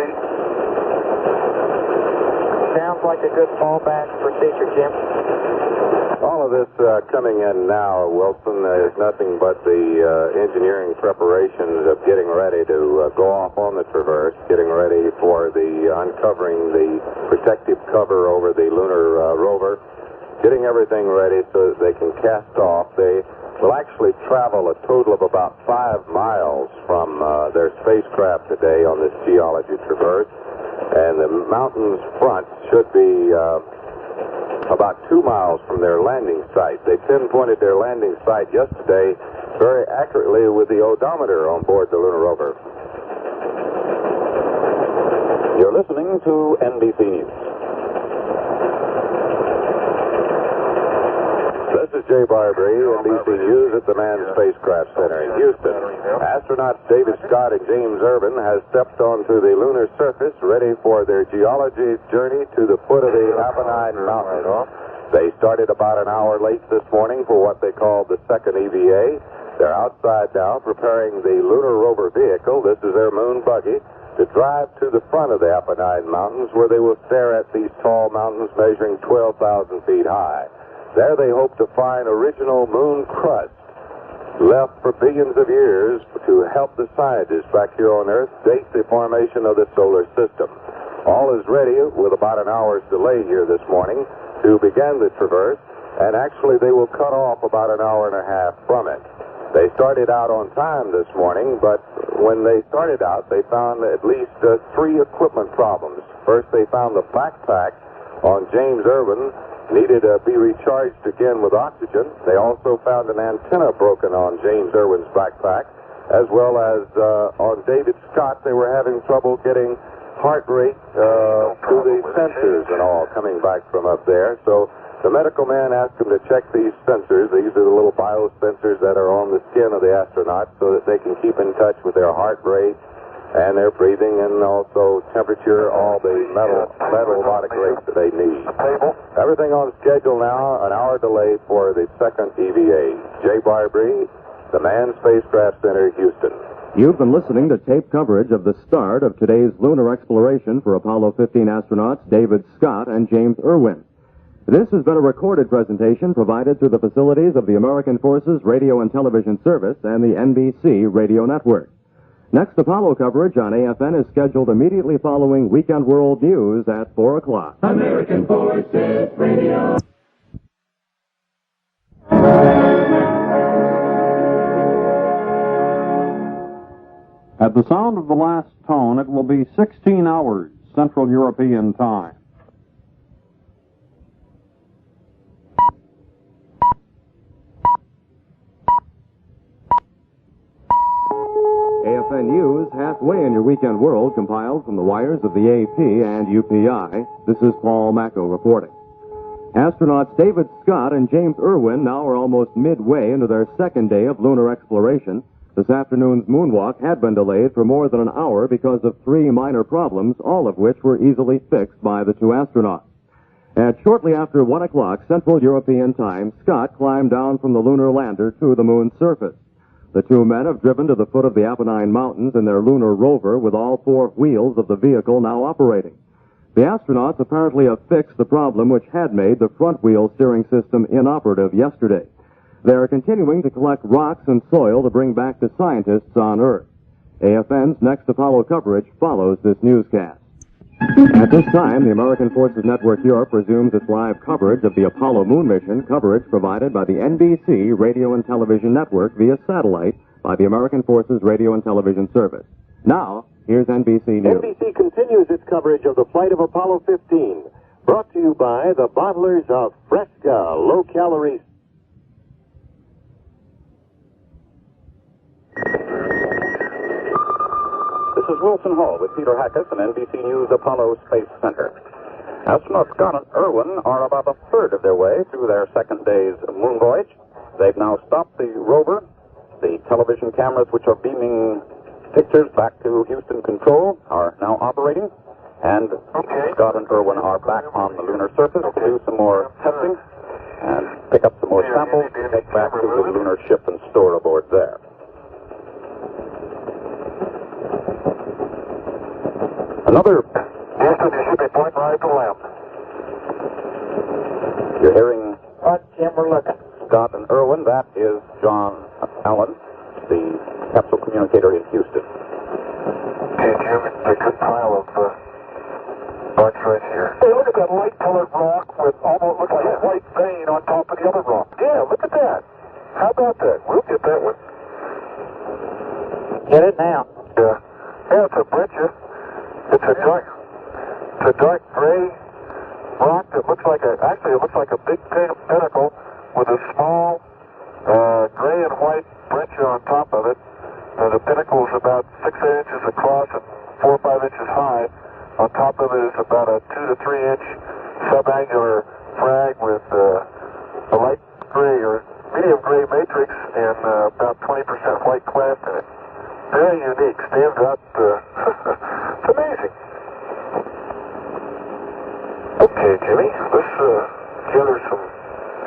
Sounds like a good fallback procedure, Jim. All of this coming in now, Wilson, is nothing but the engineering preparations of getting ready to go off on the traverse, getting ready for the uncovering the protective cover over the lunar rover, getting everything ready so that they can cast off. They will actually travel a total of about 5 miles from their spacecraft today on this geology traverse. And the mountain's front should be about 2 miles from their landing site. They pinpointed their landing site yesterday very accurately with the odometer on board the lunar rover. You're listening to NBC News. This is Jay Barbary, NBC News at the Manned Spacecraft Center in Houston. Astronauts David Scott and James Irwin have stepped onto the lunar surface ready for their geology journey to the foot of the Apennine Mountains. They started about an hour late this morning for what they call the second EVA. They're outside now preparing the lunar rover vehicle. This is their moon buggy to drive to the front of the Apennine Mountains, where they will stare at these tall mountains measuring 12,000 feet high. There they hope to find original moon crust left for billions of years to help the scientists back here on Earth date the formation of the solar system. All is ready with about an hour's delay here this morning to begin the traverse, and actually they will cut off about an hour and a half from it. They started out on time this morning, but when they started out, they found at least 3 equipment problems. First, they found the backpack on James Irwin needed to be recharged again with oxygen. They also found an antenna broken on James Irwin's backpack, as well as on David Scott. They were having trouble getting heart rate to the sensors and all coming back from up there. So the medical man asked them to check these sensors. These are the little biosensors that are on the skin of the astronauts so that they can keep in touch with their heart rate and their breathing, and also temperature, all the metabolic rates that they need. Everything on schedule now, an hour delay for the second EVA. Jay Barbary, the Manned Spacecraft Center, Houston. You've been listening to tape coverage of the start of today's lunar exploration for Apollo 15 astronauts David Scott and James Irwin. This has been a recorded presentation provided through the facilities of the American Forces Radio and Television Service and the NBC Radio Network. Next Apollo coverage on AFN is scheduled immediately following Weekend World News at 4 o'clock. American Forces Radio. At the sound of the last tone, it will be 16 hours Central European time. AFN News, halfway in your weekend world, compiled from the wires of the AP and UPI. This is Paul Macco reporting. Astronauts David Scott and James Irwin now are almost midway into their second day of lunar exploration. This afternoon's moonwalk had been delayed for more than an hour because of 3 minor problems, all of which were easily fixed by the 2 astronauts. At shortly after 1 o'clock Central European time, Scott climbed down from the lunar lander to the moon's surface. The 2 men have driven to the foot of the Apennine Mountains in their lunar rover with all 4 wheels of the vehicle now operating. The astronauts apparently have fixed the problem which had made the front wheel steering system inoperative yesterday. They are continuing to collect rocks and soil to bring back to scientists on Earth. AFN's next Apollo coverage follows this newscast. At this time, the American Forces Network Europe resumes its live coverage of the Apollo moon mission, coverage provided by the NBC Radio and Television Network via satellite by the American Forces Radio and Television Service. Now, here's NBC News. NBC continues its coverage of the flight of Apollo 15, brought to you by the bottlers of Fresca, low-calorie. This is Wilson Hall with Peter Hackett and NBC News Apollo Space Center. Astronauts Scott and Irwin are about a third of their way through their second day's moon voyage. They've now stopped the rover. The television cameras which are beaming pictures back to Houston Control are now operating. And Scott and Irwin are back on the lunar surface to do some more testing and pick up some more samples to take back to the lunar ship and store aboard there. Another. You're hearing Scott and Irwin. That is John Allen, the capsule communicator in Houston. Okay, Jim, it's a good pile of rocks right here. Hey, look at that light-colored rock with almost looks like a white vein on top of the other rock. Yeah, look at that. How How about that? We'll get that one. Get it now. Yeah. Yeah, it's a breccia. It's a dark gray rock that looks like a big pinnacle with a small gray and white breccia on top of it. The pinnacle is about 6 inches across and 4 or 5 inches high. On top of it is about a 2 to 3 inch subangular frag with a light gray or medium gray matrix and about 20% white cleft in it. Very unique. Stands out. It's amazing. Okay, Jimmy, let's gather some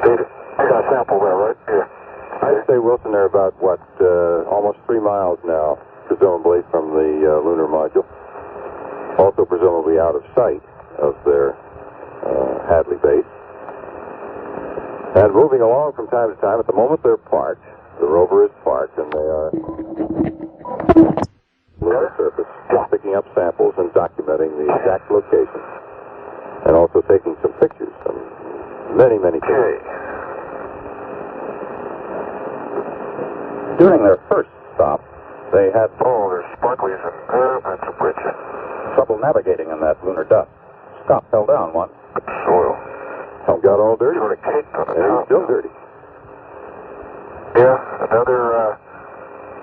data. I got a sample there, right? Yeah. I'd say, Wilson, they're about, almost 3 miles now, presumably, from the lunar module. Also, presumably, out of sight of their Hadley base. And moving along from time to time. At the moment, they're parked. The rover is parked, and they are lunar surface, picking up samples and documenting the exact location, and also taking some pictures, many pictures. During their first stop, they had there's sparklies and that's a bridge. trouble navigating in that lunar dust. Scott fell down once. Soil. Got all dirty. Sort of caked on the And top. he's still dirty. Yeah, another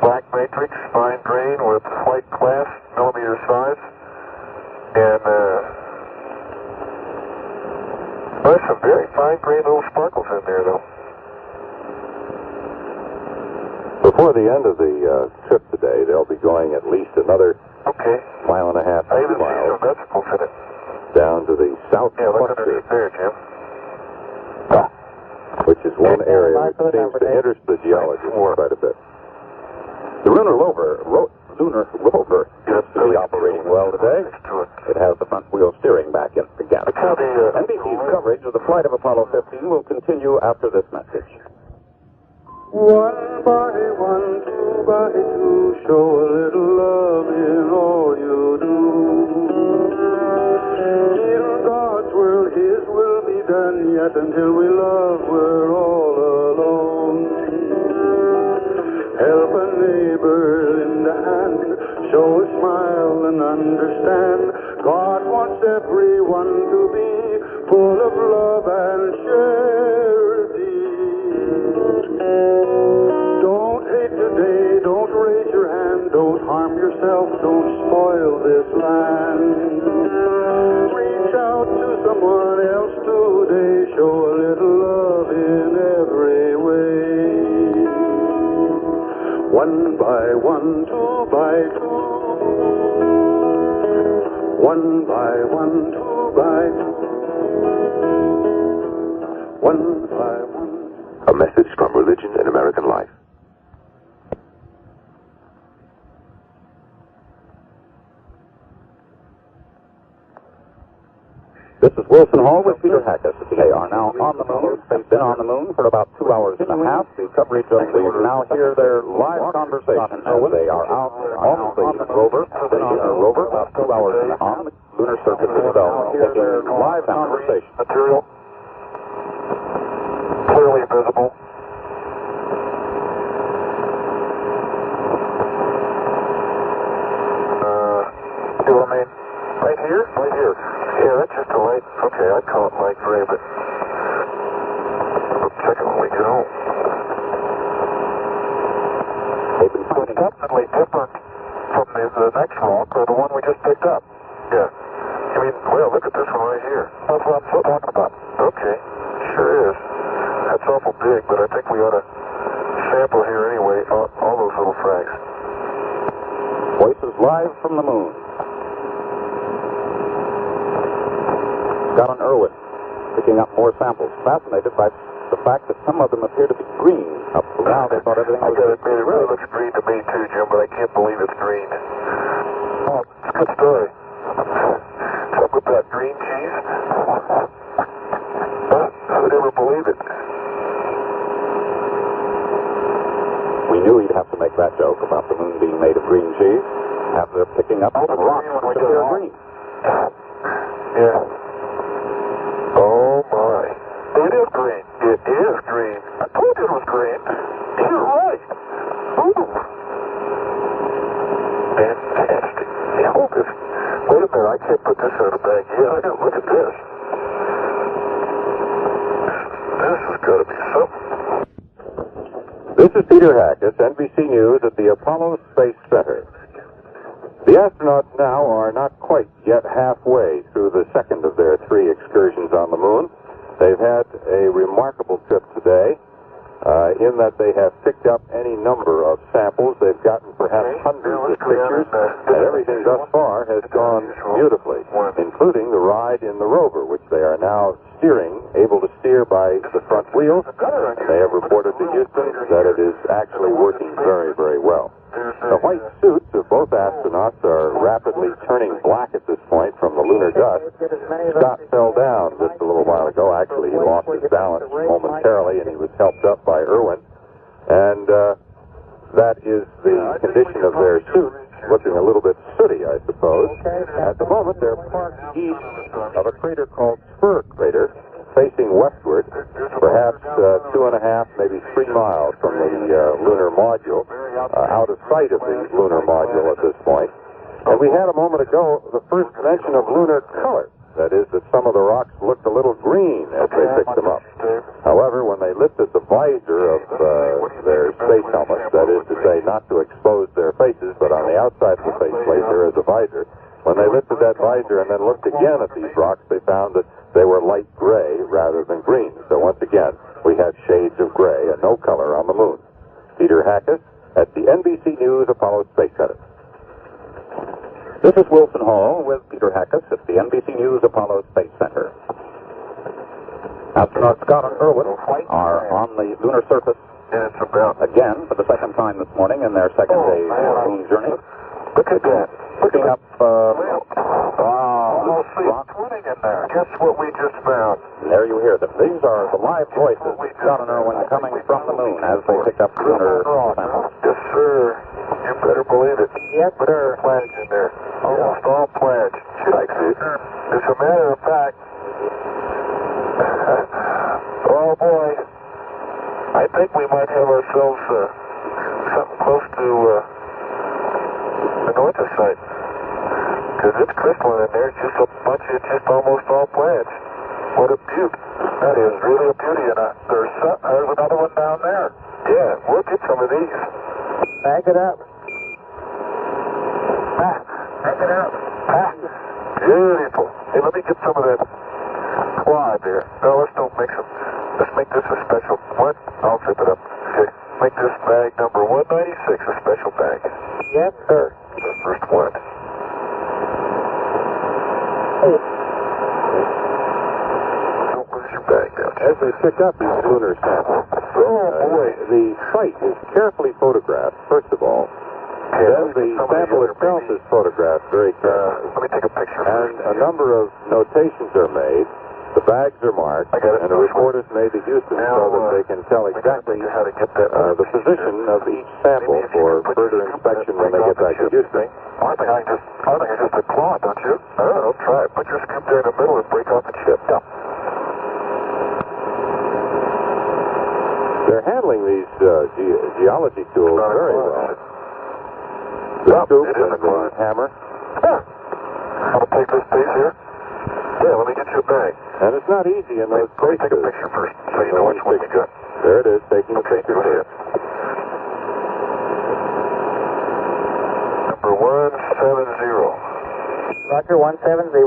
black matrix, fine grain with white cleft, millimeter size. And there's some very fine grain little sparkles in there, though. Before the end of the trip today, they'll be going at least another mile and a half, I 2 even see miles, some vegetables in it. down to the south Yeah, look cluster, underneath there, Jim. which is one area that seems to interest the geologists quite a bit. The lunar rover seems to be operating well today. It has the front wheel steering back in again. NBC's coverage of the flight of Apollo 15 will continue after this message. 1 by 1, 2 by 2, show a little love in all you do. In God's world, His will be done, yet until we love, we're all alone. Help a neighbor lend a hand, show a smile and understand. God wants everyone to be full of love and charity. Don't hate today, don't raise your hand, don't harm yourself, don't spoil this land. Reach out to someone else today, show a little love in every way. 1 by 1, 2 by 2. 1 by 1, 2 by 2. 1 by 1. A message from Religion and American Life. This is Wilson Hall with Peter Hackett. They are now on the moon. They've been on the moon for about 2 hours and a half. The coverage of the now hear their live conversation as they are out on the rover. The lunar rover, about 2 hours and a half. The lunar surface itself taking live conversation. Material clearly visible. See what I mean? Right here? Right here. Yeah, that's just a light. Okay, I'd call it light gray, but we'll check it when we get home. So it's definitely different from the next rock or the one we just picked up. Yeah. I mean, well, look at this one right here. That's what I'm talking about. Okay. Sure is. That's awful big, but I think we ought to sample here anyway, all those little frags. Voices live from the moon. Scott and Irwin picking up more samples, fascinated by the fact that some of them appear to be green. Up to now, they thought everything was I gotta admit, it really looks green to me too, Jim, but I can't believe it's green. Oh, it's a good story. Something with that green cheese. Who'd ever believe it? We knew he'd have to make that joke about the moon being made of green cheese after they're picking up some rocks which are green. Yeah. Oh my. It is green. It is green. I told you it was green. Peter Hackett, NBC News at the Apollo Space Center. The astronauts now are not quite yet halfway through the second of their 3 excursions on the moon. They've had a remarkable trip today, in that they have picked up any number of samples. They've gotten perhaps hundreds of pictures, and everything thus far has gone beautifully, including the ride in the rover, which they are now steering, able to steer by the front wheel. They have reported to Houston that it is actually working very, very well. The white suits of both astronauts are rapidly turning black at this point from the lunar dust. Scott fell down just a little while ago. Actually, he lost his balance momentarily, and he was helped up by Irwin. And that is the condition of their suits, looking a little bit sooty, I suppose. At the moment, they're parked east of a crater called Spur Crater, facing westward, perhaps 2.5, maybe 3 miles from the lunar module, out of sight of the lunar module at this point. And we had a moment ago the first mention of lunar color. That is, that some of the rocks looked a little green as they picked them up. However, when they lifted the visor of their space helmets, that is to say, not to expose their faces, but on the outside of the faceplate there is a visor. When they lifted that visor and then looked again at these rocks, they found that they were light gray rather than green. So once again, we have shades of gray and no color on the moon. Peter Hackett at the NBC News Apollo Space Center. This is Wilson Hall with Peter Hackett at the NBC News Apollo Space Center. Astronauts Scott and Irwin are on the lunar surface again for the second time this morning in their second day's moon journey. Look at that. Picking up rock swimming in there. Guess what we just found? And there you hear them. These are the live voices of Scott and Irwin coming from the moon as they pick up lunar samples. Yes, sir. You better believe it. Yes, sir. Plants in there. Almost all plants. Like this. As a matter of fact, oh boy, I think we might have ourselves something close to an orthosite. Because it's crystalline in there. It's just a bunch of, just almost all plants. What a beaut. That is really a beauty. And there's another one down there. Yeah, we'll get some of these. Back it up. Back it up. Beautiful. Hey, let me get some of that quad there. No, let's don't mix them. Let's make this a special. What? I'll zip it up. Okay. Make this bag number 196 a special bag. Yes, sir. The first one. Don't lose your bag now. As they pick up these lunar samples, the site is carefully photographed, first of all. Then the sample itself is photographed very carefully. Let me take a picture. And a number of notations are made. The bags are marked, and a report is made to Houston so that they can tell exactly the position of each sample for further inspection when they get back to Houston. I think I just a claw, don't you? I'll try it. Put your scoop there in the middle and break off the chip. Yeah. They're handling these geology tools very well. The scoop and the hammer. I'll take this piece here. Yeah, let me get you a bag. And it's not easy in those places. Take a picture first, so you know which one you got. There it is, taking a picture. Go ahead. Number 170. Roger, 170.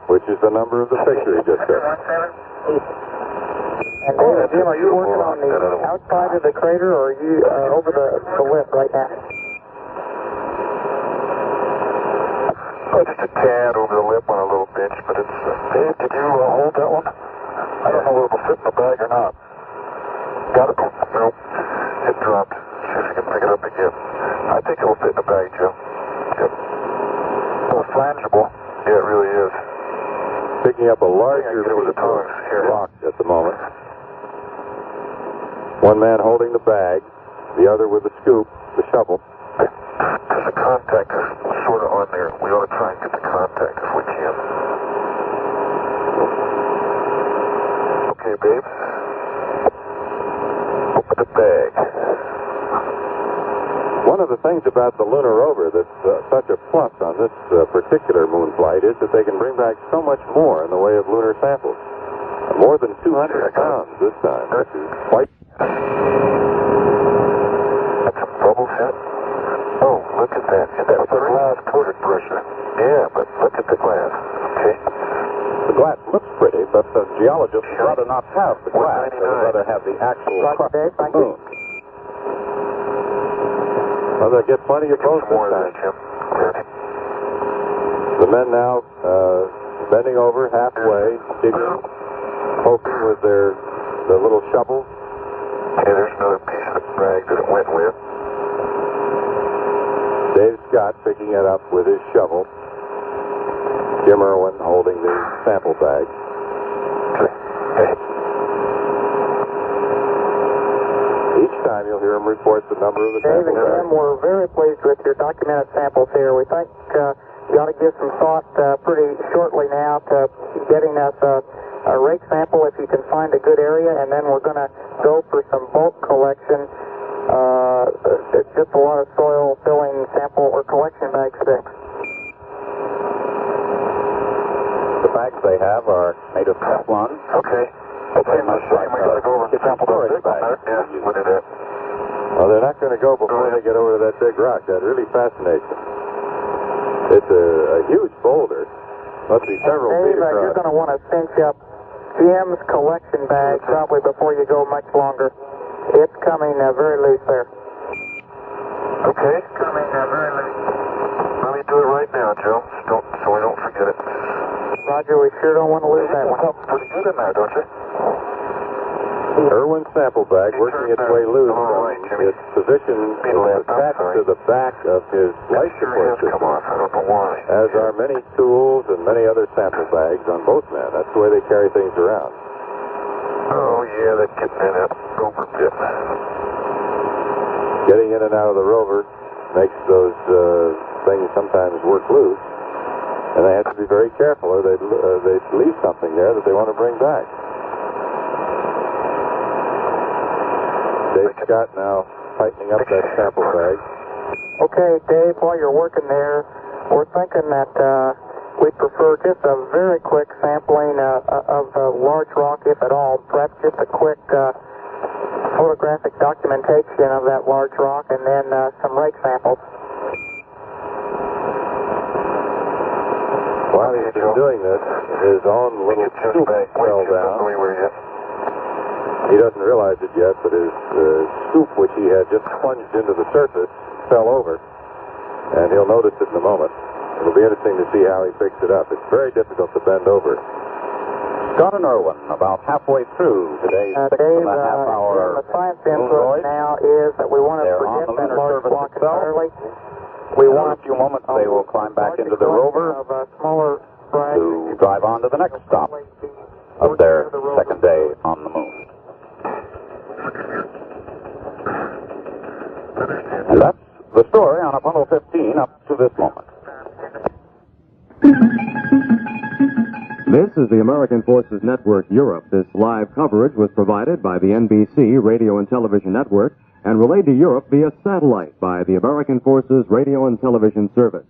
Which is the number of the picture he just took. And Jim, are you working on the outside of the crater, or are you over the lip right now? Oh, just a tad over the lip on a little bench, but it's... Dave, did you hold that one? I don't know whether it'll fit in the bag or not. Got it? Nope. It dropped. See if you can pick it up again. I think it'll fit in the bag, Joe. Yep. Oh, flangeable. Yeah, it really is. Picking up a larger rock at the moment. One man holding the bag, the other with the scoop, the shovel. There's a contact sort of on there. We ought to try and get the contact if we can. Okay, babe. Open the bag. One of the things about the lunar rover that's such a plus on this particular moon flight is that they can bring back so much more in the way of lunar samples. More than 200 pounds this time. This is quite... would rather not have the glass. They would rather have the actual crust of the moon. Well, they'll get plenty of both this time. The men now bending over halfway, digging, poking with their little shovels. Okay, there's another piece of the bag that it went with. Dave Scott picking it up with his shovel. Jim Irwin holding the sample bag. Okay. Each time you'll hear him report the number of the Dave sample and bag. Jim, we're very pleased with your documented samples here. We think you ought to give some thought pretty shortly now to getting us a rake sample if you can find a good area, and then we're going to go for some bulk collection. It's just a lot of soil filling sample or collection bag sticks. The bags they have are made of Teflon. Okay. Okay, my second, we gotta go over the sample bag. Yeah, what did that? Well, they're not going to go before they get over to that big rock. That really fascinates them. It's a huge boulder. Must be several feet Dave, across. you're going to want to cinch up Jim's collection bag probably before you go much longer. It's coming very loose there. Okay. Coming very late. Let me do it right now, Joe, so we don't forget it. Roger, we sure don't want to lose that one. Something pretty good in there, don't you? Irwin's sample bag working its way loose from its position is attached to the back of his life support system, I don't know why. as are many tools and many other sample bags on both men. That's the way they carry things around. Oh, yeah, that's getting in that rover bit. Getting in and out of the rover makes those things sometimes work loose, and they have to be very careful or they'd leave something there that they want to bring back. Dave Scott now tightening up that sample bag. Okay, Dave, while you're working there, we're thinking that we'd prefer just a very quick sampling of the large rock, if at all, perhaps just a quick photographic documentation of that large rock, and then some rake samples. While he's been doing this, his own little scoop fell down. He doesn't realize it yet, but his scoop, which he had just plunged into the surface, fell over. And he'll notice it in a moment. It'll be interesting to see how he picks it up. It's very difficult to bend over. Scott and Irwin, about halfway through today's Dave, 6.5 hour the science input now is that we want to They're on forget the that lunar large surface rock itself. entirely. We In want a few moments they will climb back into the rover of smaller to drive on to the next stop of their second day on the moon. And that's the story on Apollo 15 up to this moment. This is the American Forces Network Europe. This live coverage was provided by the NBC Radio and Television Network and relayed to Europe via satellite by the American Forces Radio and Television Service.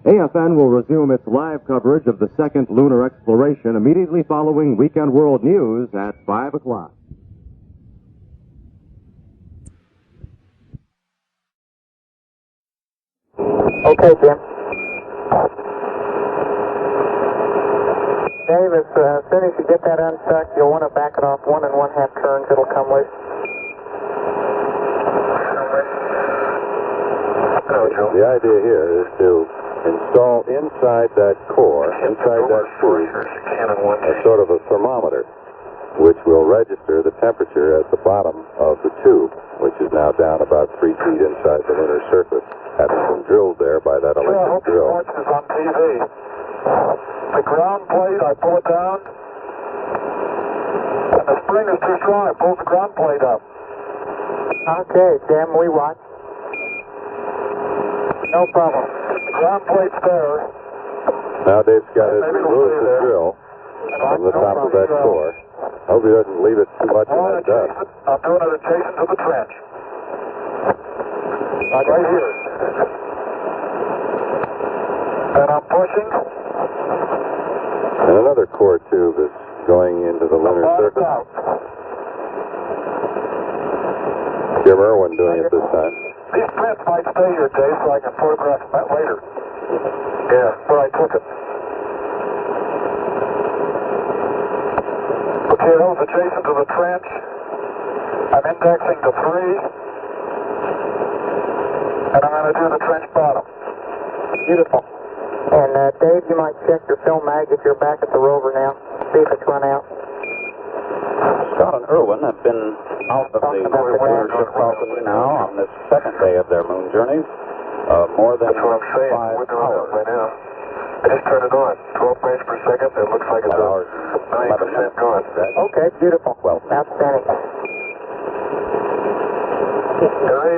AFN will resume its live coverage of the second lunar exploration immediately following Weekend World News at 5 o'clock. Okay, Jim. Dave, as soon as you get that unstuck, you'll want to back it off 1 1/2 turns. It'll come loose. The idea here is to install inside that core, inside that tube, a sort of a thermometer, which will register the temperature at the bottom of the tube, which is now down about 3 feet inside the lunar surface, having been drilled there by that electric drill. Watch this on TV. The ground plate, I pull it down, and the spring is too strong. I pull the ground plate up. Okay, Jim, we watch. No problem. The ground plate's there. Now Dave Scott has removed the drill from the top of that core. Hope he doesn't leave it too much in that dust. I'm doing it adjacent to the trench. Right here. And I'm pushing. And another core tube is going into the lunar surface. Out. Jim Irwin doing it this time. These prints might stay here, Dave, so I can photograph them later. Yeah, where I took it. Okay, Okay, that was adjacent to the trench. I'm indexing to 3. And I'm going to do the trench bottom. Beautiful. And Dave, you might check your film mag if you're back at the rover now. See if it's run out. Scott and Irwin have been out of the lunar ship Falcon now on this second day of their moon journeys. More than 5 hours. Right now. I just turned it on. 12 frames per second. It looks like it's 9% gone. Okay, beautiful. Well, outstanding.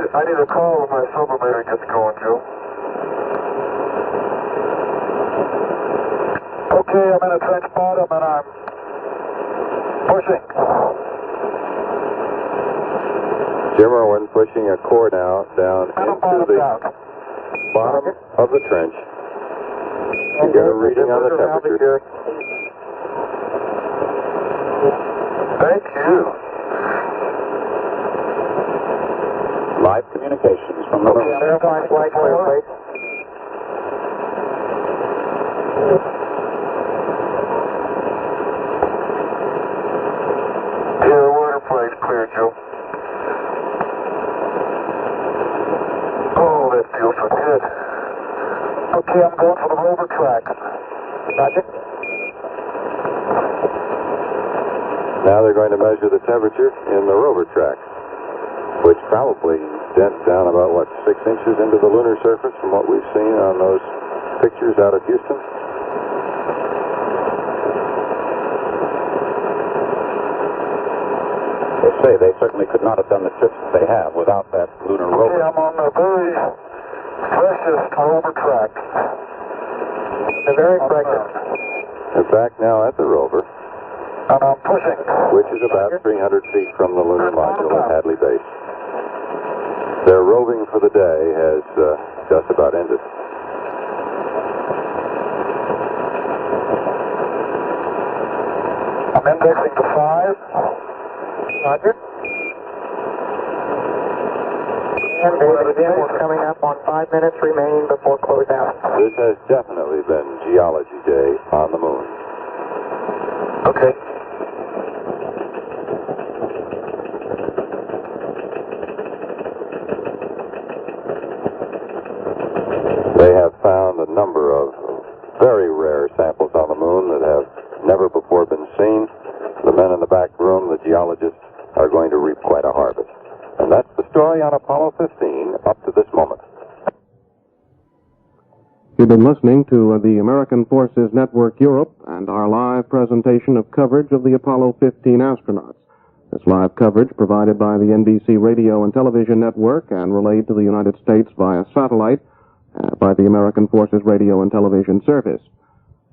I need a call when my sublimator gets going, Joe. Okay, I'm in a trench bottom and I'm pushing. Jim Irwin pushing a core now down into the bottom of the trench. You get a reading on the temperature. Thank you. live communications from the moon. Verify flight clear, please. Here, water plate clear, Joe. Oh, that feels so good. Okay, I'm going for the rover track. Roger. Now they're going to measure the temperature in the rover track, which probably dents down about, 6 inches into the lunar surface from what we've seen on those pictures out of Houston. They say they certainly could not have done the trips that they have without that lunar rover. Okay, I'm on the very freshest rover track. The very freshest. In fact, now at the rover, And I'm pushing. which is about 300 feet from the lunar module at Hadley Base. Their roving for the day has just about ended. I'm indexing to 5. Roger. And David, again, we're coming up on 5 minutes remaining before closeout. This has definitely been Geology Day on the moon. Okay. They have found a number of very rare samples on the moon that have never before been seen. The men in the back room, the geologists, are going to reap quite a harvest. And that's the story on Apollo 15 up to this moment. You've been listening to the American Forces Network Europe and our live presentation of coverage of the Apollo 15 astronauts. This live coverage provided by the NBC Radio and Television Network and relayed to the United States via satellite by the American Forces Radio and Television Service.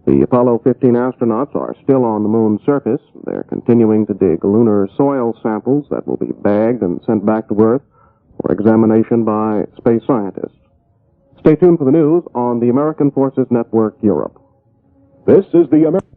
The Apollo 15 astronauts are still on the moon's surface. They're continuing to dig lunar soil samples that will be bagged and sent back to Earth for examination by space scientists. Stay tuned for the news on the American Forces Network Europe. This is the American